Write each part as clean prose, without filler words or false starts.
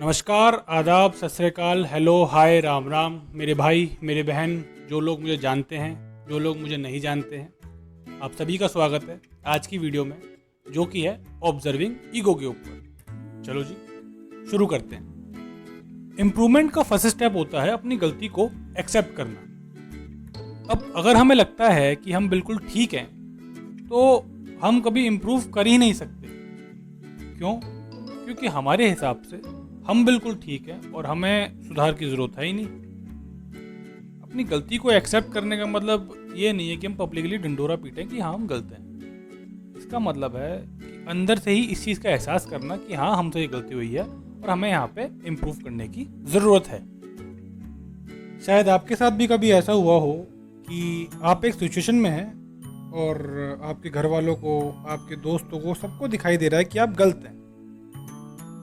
नमस्कार, आदाब, सत श्री अकाल, हेलो, हाय, राम राम, मेरे भाई, मेरे बहन, जो लोग मुझे जानते हैं, जो लोग मुझे नहीं जानते हैं, आप सभी का स्वागत है आज की वीडियो में, जो कि है ऑब्जर्विंग ईगो के ऊपर। चलो जी, शुरू करते हैं। इम्प्रूवमेंट का फर्स्ट स्टेप होता है अपनी गलती को एक्सेप्ट करना। अब अगर हमें लगता है कि हम बिल्कुल ठीक हैं, तो हम कभी इम्प्रूव कर ही नहीं सकते। क्यों? क्योंकि हमारे हिसाब से हम बिल्कुल ठीक हैं और हमें सुधार की ज़रूरत है ही नहीं। अपनी गलती को एक्सेप्ट करने का मतलब ये नहीं है कि हम पब्लिकली ढिंढोरा पीटें कि हाँ हम गलत हैं। इसका मतलब है कि अंदर से ही इस चीज़ का एहसास करना कि हाँ हमसे ये गलती हुई है और हमें यहाँ पे इम्प्रूव करने की ज़रूरत है। शायद आपके साथ भी कभी ऐसा हुआ हो कि आप एक सिचुएशन में हैं और आपके घर वालों को, आपके दोस्तों को, सबको दिखाई दे रहा है कि आप गलत हैं,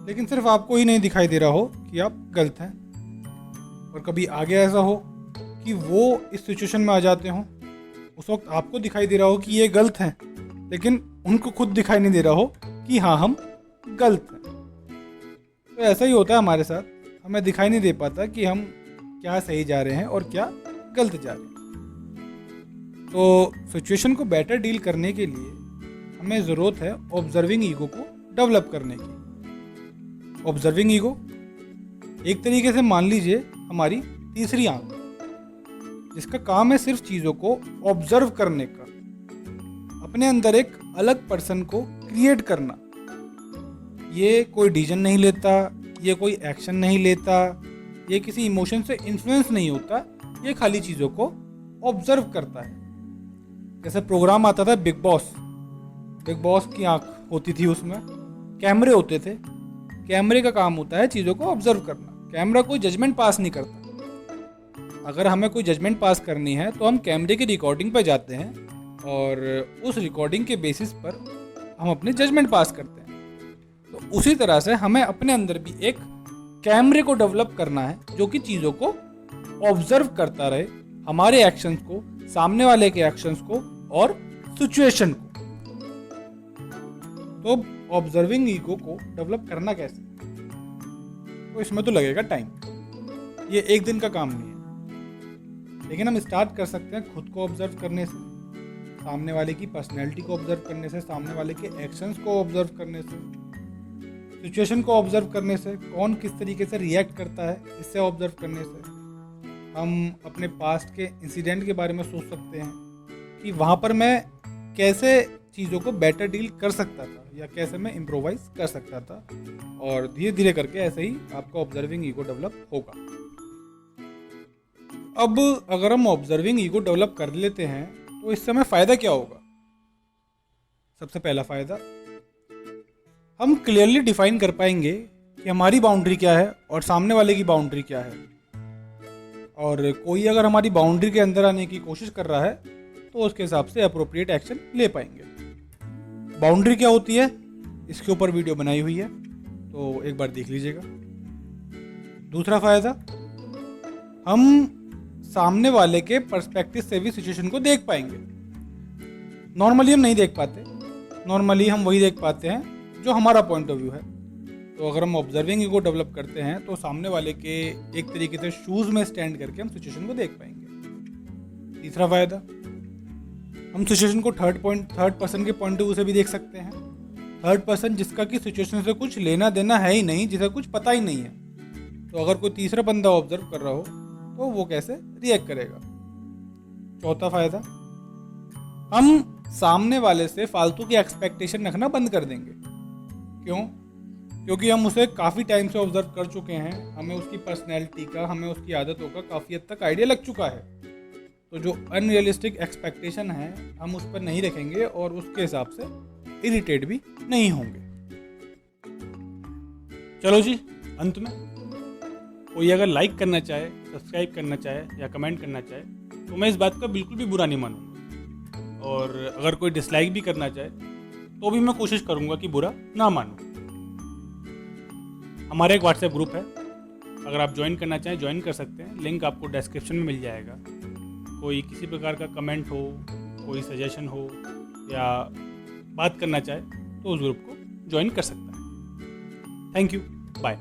लेकिन सिर्फ आपको ही नहीं दिखाई दे रहा हो कि आप गलत हैं। और कभी आगे ऐसा हो कि वो इस सिचुएशन में आ जाते हों, उस वक्त आपको दिखाई दे रहा हो कि ये गलत हैं, लेकिन उनको खुद दिखाई नहीं दे रहा हो कि हाँ हम गलत हैं। तो ऐसा ही होता है हमारे साथ, हमें दिखाई नहीं दे पाता कि हम क्या सही जा रहे हैं और क्या गलत जा रहे हैं। तो सिचुएशन को बेटर डील करने के लिए हमें ज़रूरत है ऑब्जर्विंग ईगो को डेवलप करने की। ऑब्जर्विंग ईगो एक तरीके से मान लीजिए हमारी तीसरी आंख, जिसका काम है सिर्फ चीज़ों को ऑब्जर्व करने का, अपने अंदर एक अलग पर्सन को क्रिएट करना। ये कोई डिसीजन नहीं लेता, ये कोई एक्शन नहीं लेता, ये किसी इमोशन से इन्फ्लुएंस नहीं होता, ये खाली चीज़ों को ऑब्जर्व करता है। जैसे प्रोग्राम आता था बिग बॉस की आंख होती थी, उसमें कैमरे होते थे। कैमरे का काम होता है चीज़ों को ऑब्जर्व करना। कैमरा कोई जजमेंट पास नहीं करता। अगर हमें कोई जजमेंट पास करनी है तो हम कैमरे की रिकॉर्डिंग पर जाते हैं और उस रिकॉर्डिंग के बेसिस पर हम अपने जजमेंट पास करते हैं। तो उसी तरह से हमें अपने अंदर भी एक कैमरे को डेवलप करना है जो कि चीज़ों को ऑब्जर्व करता रहे, हमारे एक्शंस को, सामने वाले के एक्शंस को और सिचुएशन को। तो ऑब्जर्विंग ईगो को डेवलप करना कैसे? तो इसमें तो लगेगा टाइम, ये एक दिन का काम नहीं है, लेकिन हम स्टार्ट कर सकते हैं खुद को ऑब्जर्व करने से, सामने वाले की पर्सनैलिटी को ऑब्जर्व करने से, सामने वाले के एक्शंस को ऑब्जर्व करने से, सिचुएशन को ऑब्जर्व करने से, कौन किस तरीके से रिएक्ट करता है इससे ऑब्जर्व करने से। हम अपने पास्ट के इंसिडेंट के बारे में सोच सकते हैं कि वहाँ पर मैं कैसे चीज़ों को बेटर डील कर सकता था या कैसे मैं इम्प्रोवाइज कर सकता था, और धीरे धीरे करके ऐसे ही आपका ऑब्जर्विंग ईगो डेवलप होगा। अब अगर हम ऑब्जर्विंग ईगो डेवलप कर लेते हैं तो इससे हमें फ़ायदा क्या होगा? सबसे पहला फ़ायदा, हम क्लियरली डिफाइन कर पाएंगे कि हमारी बाउंड्री क्या है और सामने वाले की बाउंड्री क्या है। और कोई अगर हमारी बाउंड्री के अंदर आने की कोशिश कर रहा है तो उसके हिसाब से अप्रोप्रिएट एक्शन ले पाएंगे। बाउंड्री क्या होती है, इसके ऊपर वीडियो बनाई हुई है, तो एक बार देख लीजिएगा। दूसरा फायदा, हम सामने वाले के पर्सपेक्टिव से भी सिचुएशन को देख पाएंगे। नॉर्मली हम नहीं देख पाते, नॉर्मली हम वही देख पाते हैं जो हमारा पॉइंट ऑफ व्यू है। तो अगर हम ऑब्जर्विंग ईगो डेवलप करते हैं तो सामने वाले के एक तरीके से शूज में स्टैंड करके हम सिचुएशन को देख पाएंगे। तीसरा फायदा, हम सिचुएशन को थर्ड पर्सन के पॉइंट ऑफ व्यू से भी देख सकते हैं। थर्ड पर्सन जिसका कि सिचुएशन से कुछ लेना देना है ही नहीं, जिसे कुछ पता ही नहीं है, तो अगर कोई तीसरा बंदा ऑब्जर्व कर रहा हो तो वो कैसे रिएक्ट करेगा। चौथा फायदा, हम सामने वाले से फालतू की एक्सपेक्टेशन रखना बंद कर देंगे। क्यों? क्योंकि हम उसे काफ़ी टाइम से ऑब्जर्व कर चुके हैं, हमें उसकी पर्सनैलिटी का, हमें उसकी आदतों का काफ़ी हद तक आइडिया लग चुका है। तो जो अनरियलिस्टिक एक्सपेक्टेशन है हम उस पर नहीं रखेंगे और उसके हिसाब से इरिटेट भी नहीं होंगे। चलो जी, अंत में कोई अगर लाइक करना चाहे, सब्सक्राइब करना चाहे या कमेंट करना चाहे तो मैं इस बात का बिल्कुल भी बुरा नहीं मानूंगा, और अगर कोई डिसलाइक भी करना चाहे तो भी मैं कोशिश करूंगा कि बुरा ना मानूं। हमारा एक व्हाट्सएप ग्रुप है, अगर आप ज्वाइन करना चाहें ज्वाइन कर सकते हैं, लिंक आपको डिस्क्रिप्शन में मिल जाएगा। कोई किसी प्रकार का कमेंट हो, कोई सजेशन हो या बात करना चाहे तो उस ग्रुप को ज्वाइन कर सकता है। Thank you, bye.